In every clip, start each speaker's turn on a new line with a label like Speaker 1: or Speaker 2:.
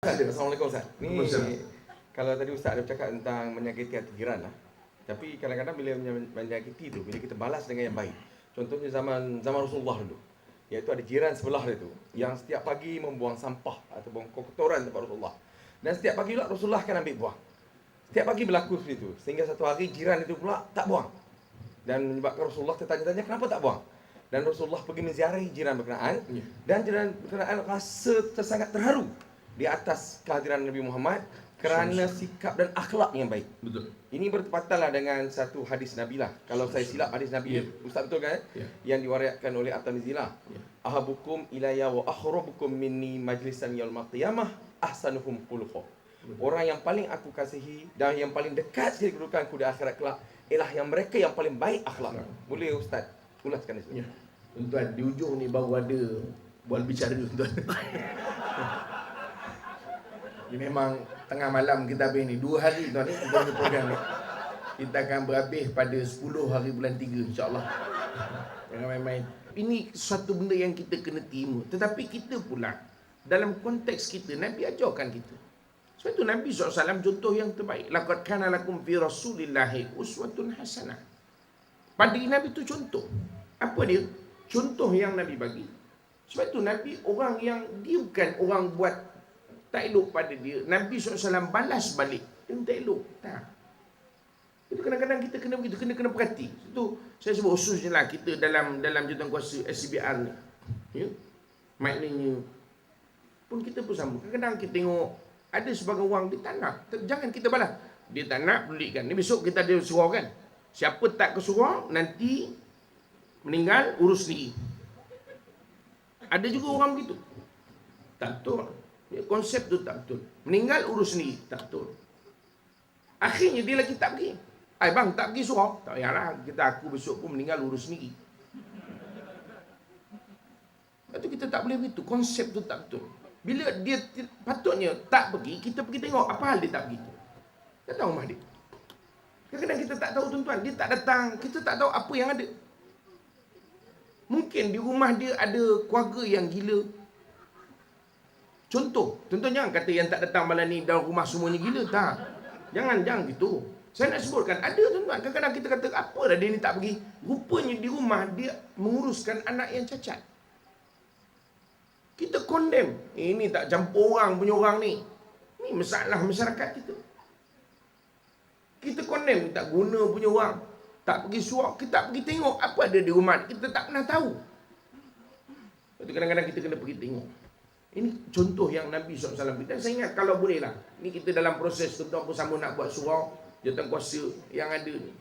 Speaker 1: Assalamualaikum Ustaz. Ni
Speaker 2: Assalamualaikum.
Speaker 1: kalau tadi Ustaz ada bercakap tentang menyakiti hati jiran lah. Tapi kadang-kadang bila menyakiti tu, bila kita balas dengan yang baik. Contohnya zaman Rasulullah dulu. Iaitu ada jiran sebelah dia tu yang setiap pagi membuang sampah atau buang kotoran tempat Rasulullah. Dan setiap pagi pula Rasulullah akan ambil buang. Setiap pagi berlaku seperti itu. Sehingga satu hari jiran itu pula tak buang. Dan menyebabkan Rasulullah tertanya-tanya kenapa tak buang. Dan Rasulullah pergi menziarahi jiran berkenaan. Dan jiran berkenaan rasa sangat terharu di atas kehadiran Nabi Muhammad kerana sikap dan akhlak yang baik.
Speaker 2: Betul.
Speaker 1: Ini bertepatanlah dengan satu hadis Nabi lah. Kalau saya silap hadis Nabi, Ustaz betul kan? Yang diwariatkan oleh At-Tirmidzi. Ahabukum ilayya wa akhrabukum minni majlisan yaumil qiyamah ahsanuhum khuluqa. Orang yang paling aku kasihi dan yang paling dekat sekali kedudukanku di akhirat kelak ialah yang mereka yang paling baik akhlak. Boleh Ustaz ulaskan itu?
Speaker 2: Tuan, di ujung ni baru ada buat bicara tuan. Ini memang tengah malam kita habis ni 2 hari tuan kita punya program ni. Kita akan berhabis pada 10 hari bulan 3 insya-Allah. Jangan main-main. Ini suatu benda yang kita kena terima. Tetapi kita pula dalam konteks kita Nabi ajarkan kita. Sebab itu Nabi SAW contoh yang terbaik. Laqad kana lakum fi Rasulillahi uswatun hasanah. Pada Nabi itu contoh. Apa dia? Contoh yang Nabi bagi. Sebab itu Nabi orang yang dia bukan orang buat tak elok pada dia. Nabi SAW balas balik. Dia tak elok. Tak. Itu kadang-kadang kita kena begitu. Kena perhati. Itu saya sebut khususnya lah kita dalam jawatankuasa SCBR ni. Ya? Maknanya pun kita pun sama. Kadang-kadang kita tengok ada sebagai orang dia tak nak. Jangan kita balas. Dia tak nak pedulikan. Ni besok kita ada surau kan. Siapa tak ke surau nanti meninggal urus sendiri. Ada juga orang begitu. Tak betul. Konsep tu tak betul. Meninggal urus sendiri. Tak betul. Akhirnya dia lagi tak pergi. Bang tak pergi surau. Tak payahlah. Aku besok pun meninggal urus sendiri. Lepas tu kita tak boleh begitu. Konsep tu tak betul. Bila dia patutnya tak pergi, kita pergi tengok apa hal dia tak pergi. Datang rumah dia. Kadang-kadang kita tak tahu tuan-tuan. Dia tak datang. Kita tak tahu apa yang ada. Mungkin di rumah dia ada keluarga yang gila. Contoh jangan kata yang tak datang malam ni dalam rumah semuanya gila. Tak. Jangan gitu. Saya nak sebutkan, ada tuan-tuan. Kadang-kadang kita kata, apa dah dia ni tak pergi. Rupanya di rumah dia menguruskan anak yang cacat. Kita condemn. Ini tak campur orang punya orang ni. Ni masalah masyarakat kita. Kita condemn, tak guna punya orang. Tak pergi suap, kita tak pergi tengok apa ada di rumah. Kita tak pernah tahu. Lepas tu kadang-kadang kita kena pergi tengok. Ini contoh yang Nabi SAW. Dan saya ingat kalau boleh lah. Ini kita dalam proses tuan-tuan pun sama nak buat surau. Jawatankuasa yang ada ni.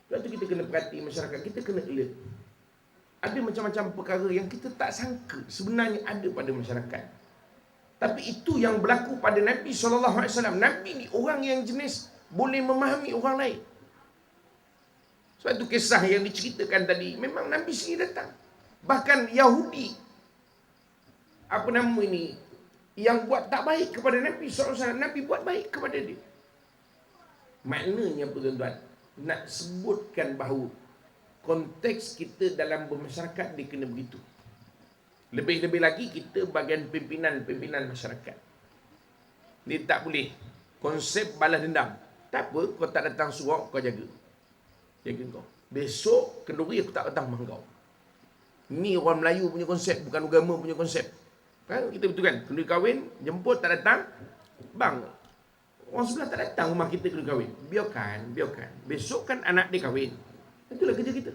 Speaker 2: Lepas tu kita kena perhati masyarakat. Kita kena alert. Ada macam-macam perkara yang kita tak sangka sebenarnya ada pada masyarakat. Tapi itu yang berlaku pada Nabi SAW. Nabi ni orang yang jenis boleh memahami orang lain. Sebab itu kisah yang diceritakan tadi, memang Nabi sendiri datang. Bahkan Yahudi, apa nama ini, yang buat tak baik kepada Nabi SAW, Nabi buat baik kepada dia. Maknanya apa tuan-tuan? Nak sebutkan bahawa konteks kita dalam bermasyarakat dia kena begitu. Lebih-lebih lagi kita bagian pimpinan masyarakat. Dia tak boleh konsep balas dendam. Tak apa, kau tak datang surau, kau jaga. Jaga kau. Besok kenduri aku tak datang rumah kau. Ini orang Melayu punya konsep, bukan agama punya konsep. Kan kita betul kan? Kenduri kahwin, jemput tak datang. Bang, orang sebelah tak datang rumah kita kenduri kahwin. Biarkan. Besok kan anak dia kahwin. Itulah kerja kita.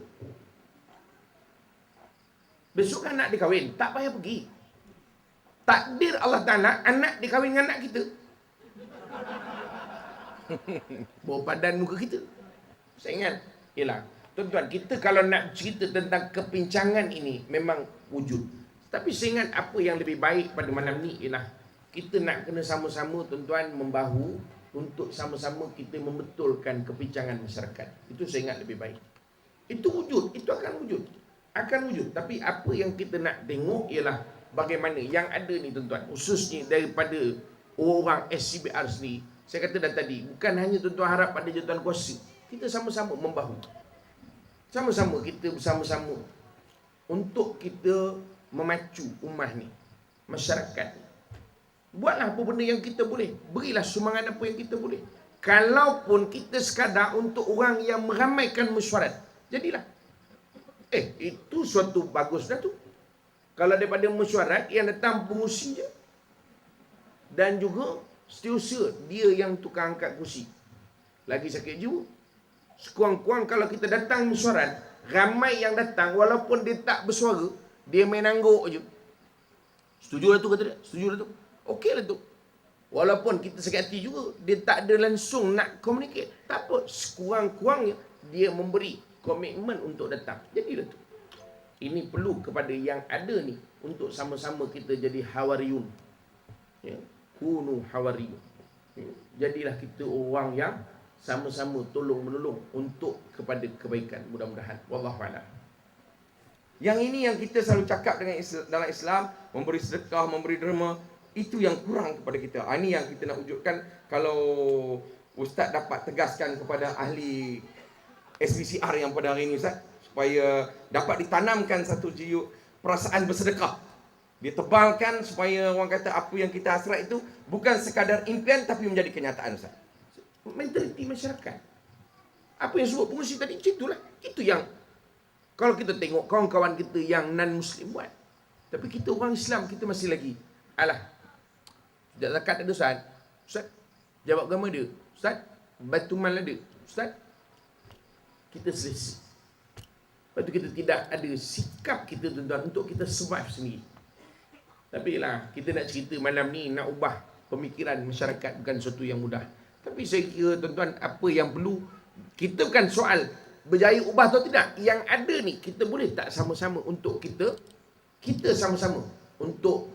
Speaker 2: Besok kan anak dia kahwin, tak payah pergi. Takdir Allah Ta'ala, anak dia kahwin dengan anak kita. Bawa padan muka kita. Saya ingat, ialah, tuan-tuan, kita kalau nak cerita tentang kepincangan ini, memang wujud. Tapi saya ingat apa yang lebih baik pada malam ni ialah, kita nak kena sama-sama, tuan-tuan, membahu untuk sama-sama kita membetulkan kepincangan masyarakat. Itu saya ingat lebih baik. Itu wujud, itu akan wujud. Tapi apa yang kita nak tengok ialah bagaimana yang ada ni tuan-tuan, khususnya daripada orang SCBR sendiri. Saya kata dah tadi, bukan hanya tuan-tuan harap pada jawatankuasa. Kita sama-sama membahu. Sama-sama kita bersama-sama untuk kita memacu ummah ni, masyarakat ni. Buatlah apa benda yang kita boleh. Berilah sumbangan apa yang kita boleh. Kalaupun kita sekadar untuk orang yang meramaikan mesyuarat, jadilah. Itu suatu bagus dah tu. Kalau daripada mesyuarat yang datang pengusi je. Dan juga setiausaha dia yang tukang angkat kursi. Lagi sakit jiwa. Sekurang-kurang kalau kita datang mesyuarat, ramai yang datang walaupun dia tak bersuara, dia main angguk je. Setuju lah tu kata dia? Setuju lah tu? Okey lah tu. Walaupun kita sakit hati juga, dia tak ada langsung nak communicate. Tak apa, sekurang-kurangnya dia memberi komitmen untuk datang. Jadilah tu. Ini perlu kepada yang ada ni untuk sama-sama kita jadi hawariyun. Ya. Kunu hawariyun. Ya. Jadilah kita orang yang sama-sama tolong-menolong untuk kepada kebaikan. Mudah-mudahan. Wallahu a'lam.
Speaker 1: Yang ini yang kita selalu cakap dalam Islam, memberi sedekah, memberi derma, itu yang kurang kepada kita. Ini yang kita nak wujudkan. Kalau Ustaz dapat tegaskan kepada ahli SPCR yang pada hari ini, Ustaz, supaya dapat ditanamkan satu jiwa perasaan bersedekah. Dia tebalkan supaya orang kata apa yang kita hasrat itu bukan sekadar impian tapi menjadi kenyataan, Ustaz.
Speaker 2: Mentaliti masyarakat. Apa yang sebut pengurusi tadi, itulah. Itu yang kalau kita tengok kawan-kawan kita yang non-Muslim buat. Tapi kita orang Islam, kita masih lagi, alah, sejak zakat ada Ustaz. Ustaz, jawab agama dia. Ustaz, batuman ada. Ustaz, kita selesa. Lepas tu kita tidak ada sikap kita tuan-tuan untuk kita survive sendiri. Tapi lah, kita nak cerita malam ni, nak ubah pemikiran masyarakat bukan sesuatu yang mudah. Tapi saya kira tuan-tuan, apa yang perlu, kita bukan soal berjaya ubah atau tidak. Yang ada ni, kita boleh tak sama-sama untuk kita sama-sama untuk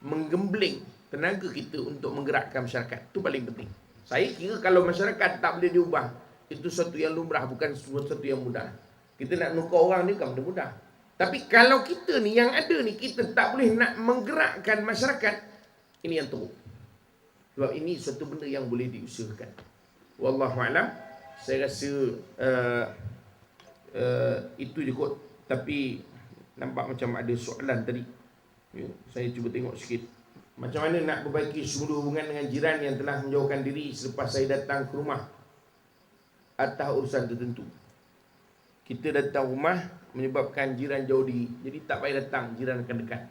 Speaker 2: menggembling tenaga kita untuk menggerakkan masyarakat. Itu paling penting. Saya kira kalau masyarakat tak boleh diubah, itu sesuatu yang lumrah, bukan sesuatu yang mudah. Kita nak menukar orang ni bukan benda mudah. Tapi kalau kita ni, yang ada ni, kita tak boleh nak menggerakkan masyarakat, ini yang teruk. Sebab ini suatu benda yang boleh diusahakan. Wallahualam. Saya rasa itu je kot. Tapi nampak macam ada soalan tadi. Ya, saya cuba tengok sikit. Macam mana nak perbaiki semula hubungan dengan jiran yang telah menjauhkan diri selepas saya datang ke rumah atas urusan tertentu. Kita datang rumah menyebabkan jiran jauh diri. Jadi tak payah datang, jiran akan dekat.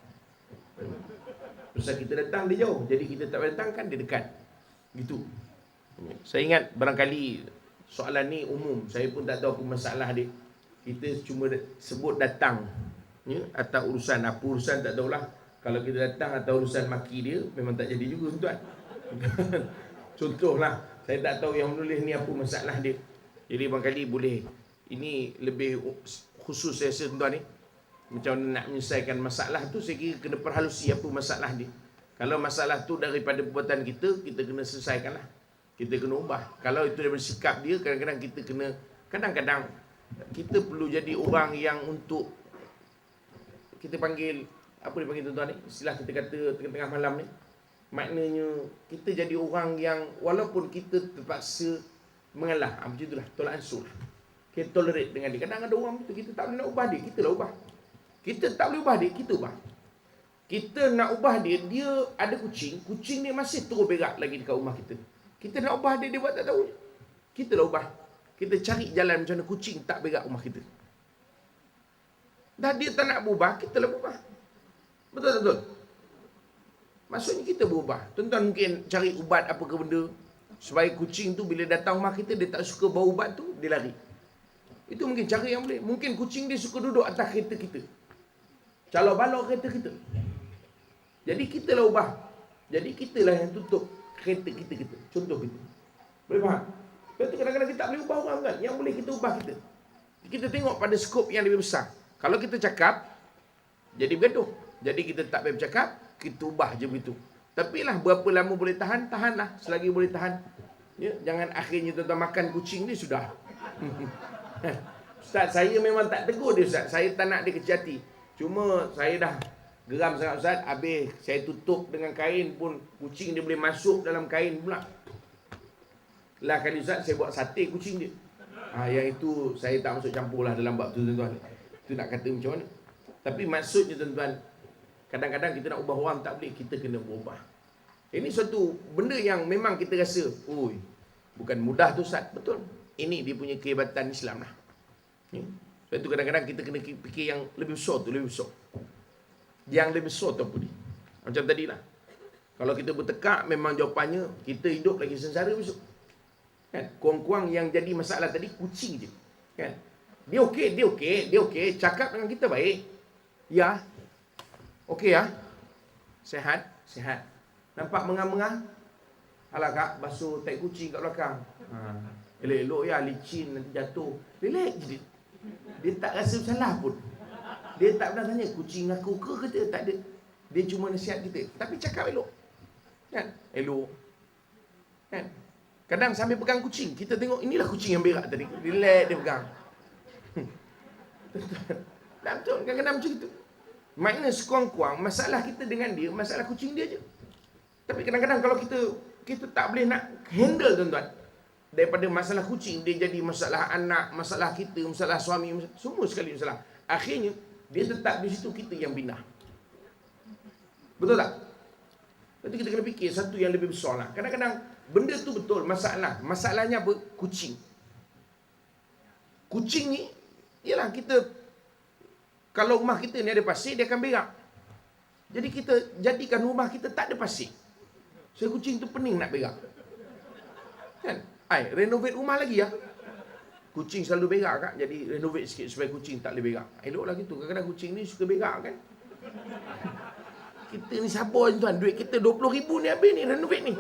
Speaker 2: Pasal kita datang dia jauh, jadi kita tak payah datang kan dia dekat. Gitu. Saya ingat barangkali soalan ni umum. Saya pun tak tahu apa masalah dia. Kita cuma sebut datang, ya, atau urusan. Apa urusan tak tahulah. Kalau kita datang atau urusan maki dia, memang tak jadi juga tuan. Contohlah, saya tak tahu yang menulis ni apa masalah dia. Jadi barangkali boleh. Ini lebih khusus saya rasa tuan ni. Macam mana nak menyelesaikan masalah tu, saya kira kena perhalusi apa masalah dia. Kalau masalah tu daripada perbuatan kita, kita kena selesaikanlah. Kita kena ubah. Kalau itu daripada sikap dia, kadang-kadang kita kena, kadang-kadang kita perlu jadi orang yang untuk, kita panggil, apa dia panggil tuan-tuan ni? Istilah kita kata tengah-tengah malam ni. Maknanya, kita jadi orang yang, walaupun kita terpaksa mengalah, macam itulah, tolak ansur. Kita tolerate dengan dia. Kadang ada orang tu, kita tak boleh nak ubah dia, kita lah ubah. Kita tak boleh ubah dia, kita ubah. Kita nak ubah dia, dia ada kucing, kucing dia masih terus berak lagi dekat rumah kita. Kita nak ubah dia, dia buat tak tahu. Kita lah ubah. Kita cari jalan macam mana kucing tak berak rumah kita. Dah dia tak nak berubah, kita lah berubah. Betul tak betul? Maksudnya kita berubah. Tuan-tuan mungkin cari ubat apa ke benda, supaya kucing tu bila datang rumah kita, dia tak suka bau ubat tu, dia lari. Itu mungkin cara yang boleh. Mungkin kucing dia suka duduk atas kereta kita, calau balok kereta kita. Jadi kita lah ubah. Jadi kita lah yang tutup kereta kita. Contoh kita. Boleh faham? Lepas tu kadang-kadang kita tak boleh ubah orang kan. Yang boleh kita ubah kita. Kita tengok pada skop yang lebih besar. Kalau kita cakap, jadi bergaduh. Jadi kita tak boleh bercakap, kita ubah je begitu. Tapi lah berapa lama boleh tahan, tahanlah selagi boleh tahan. Ya, jangan akhirnya tuan-tuan makan kucing ni sudah. Ustaz, saya memang tak tegur dia Ustaz. Saya tak nak dia kecil hati. Cuma saya dah geram sangat Ustaz. Habis saya tutup dengan kain pun, kucing dia boleh masuk dalam kain pula. Lah kali Ustaz, saya buat sate kucing dia. Yang itu saya tak masuk campur lah dalam bab tu tuan-tuan. Itu nak kata macam mana. Tapi maksudnya tuan-tuan, kadang-kadang kita nak ubah orang tak boleh, kita kena berubah. Ini suatu benda yang memang kita rasa, oi, bukan mudah tu Ustaz. Betul. Ini dia punya kehebatan Islam lah. Ya. Sebab tu kadang-kadang kita kena fikir yang lebih besar tu, lebih besar. Yang lebih besar tu apa dia? Macam tadi lah. Kalau kita bertekak, memang jawapannya, kita hidup lagi sengsara besok. Kan? Kurang-kurang yang jadi masalah tadi, kucing je. Kan? Dia okey. Cakap dengan kita baik. Ya. Okey ya. Sehat. Nampak mengah-mengah? Alah kak, basuh tai kucing kat belakang. Elok-elok ya, licin nanti jatuh. Relax je dia. Dia tak rasa salah pun. Dia tak pernah tanya, kucing aku ke kata, tak ada. Dia cuma nasihat kita. Tapi cakap elok. Kan? Elok. Kan? Kadang sambil pegang kucing, kita tengok inilah kucing yang berak tadi. Relax dia pegang. Betul, kadang-kadang macam itu. Maknanya sekurang-kurang masalah kita dengan dia, masalah kucing dia je. Tapi kadang-kadang kalau kita tak boleh nak handle tuan-tuan, daripada masalah kucing dia jadi masalah anak, masalah kita, masalah suami, semua sekali masalah. Akhirnya dia tetap di situ, kita yang pindah. Betul tak? Nanti kita kena fikir satu yang lebih besar lah. Kadang-kadang benda tu betul masalah. Masalahnya apa? Kucing. Kucing ni, ialah kita, kalau rumah kita ni ada pasir, dia akan berak. Jadi kita jadikan rumah kita tak ada pasir. So kucing tu pening nak berak. Kan? Renovate rumah lagi ya. Kucing selalu berak kan? Jadi renovate sikit supaya kucing tak boleh berak. Eloklah gitu. Kadang-kadang kucing ni suka berak kan? Kita ni sabar tuan. Duit kita 20,000 ni habis ni renovate ni.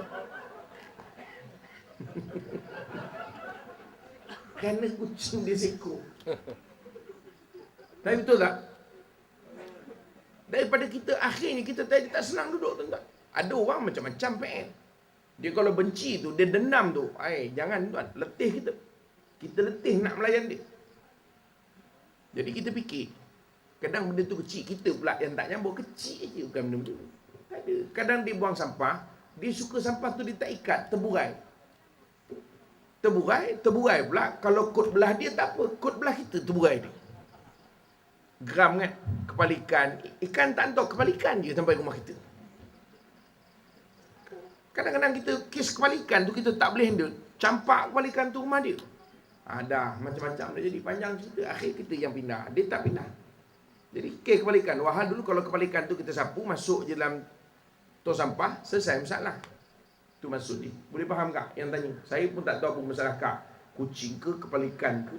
Speaker 2: Kerana kucing dia seko. Tapi betul tak? Daripada kita akhirnya kita tak senang duduk tuan-tuan. Ada orang macam-macam PN. Dia kalau benci tu, dia dendam tu. Jangan tuan, letih kita. Kita letih nak melayan dia. Jadi kita fikir, kadang benda tu kecil, kita pula yang tak nyambut, kecil je bukan benda-benda tu. Ada. Kadang dia buang sampah, dia suka sampah tu dia tak ikat, terburai. Terburai pula. Kalau kot belah dia tak apa, kot belah kita terburai dia. Geram kan? Kepala ikan tak hantar kepala ikan je sampai rumah kita. Kadang-kadang kita kes kepala ikan tu kita tak boleh handle. Campak kepala ikan tu rumah dia. Dah macam-macam dah jadi panjang cerita. Akhir kita yang pindah. Dia tak pindah. Jadi kes kepala ikan. Wahal dulu kalau kepala ikan tu kita sapu, masuk je dalam tong sampah, selesai masalah. Tu maksud dia. Boleh faham tak yang tanya? Saya pun tak tahu apa masalah kak. Kucing ke kepala ikan ke.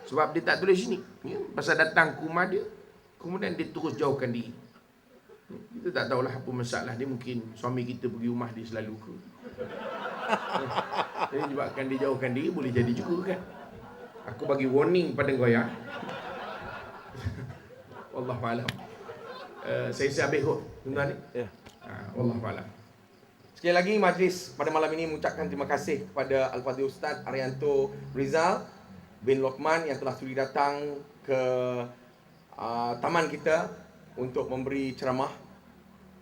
Speaker 2: Sebab dia tak tulis sini. Pasal datang ke rumah dia, kemudian dia terus jauhkan diri. Kita tak tahulah apa masalah dia. Mungkin suami kita pergi rumah dia selalu ke. Jadi sebabkan dia jauhkan diri, boleh jadi juga kan. Aku bagi warning pada kau ya. Wallahualam. Saya habis kot tuan-tuan ni.
Speaker 1: Ya.
Speaker 2: Wallahualam.
Speaker 1: Sekali lagi majlis pada malam ini mengucapkan terima kasih kepada Al-Fadhil Ustaz Arianto Rizal bin Lokman yang telah sudi datang ke taman kita untuk memberi ceramah,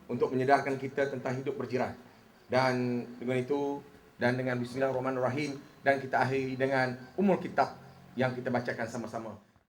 Speaker 1: untuk menyedarkan kita tentang hidup berjiran. Dan dengan itu, dan dengan Bismillahirrahmanirrahim, dan kita akhiri dengan Ummul Kitab yang kita bacakan sama-sama.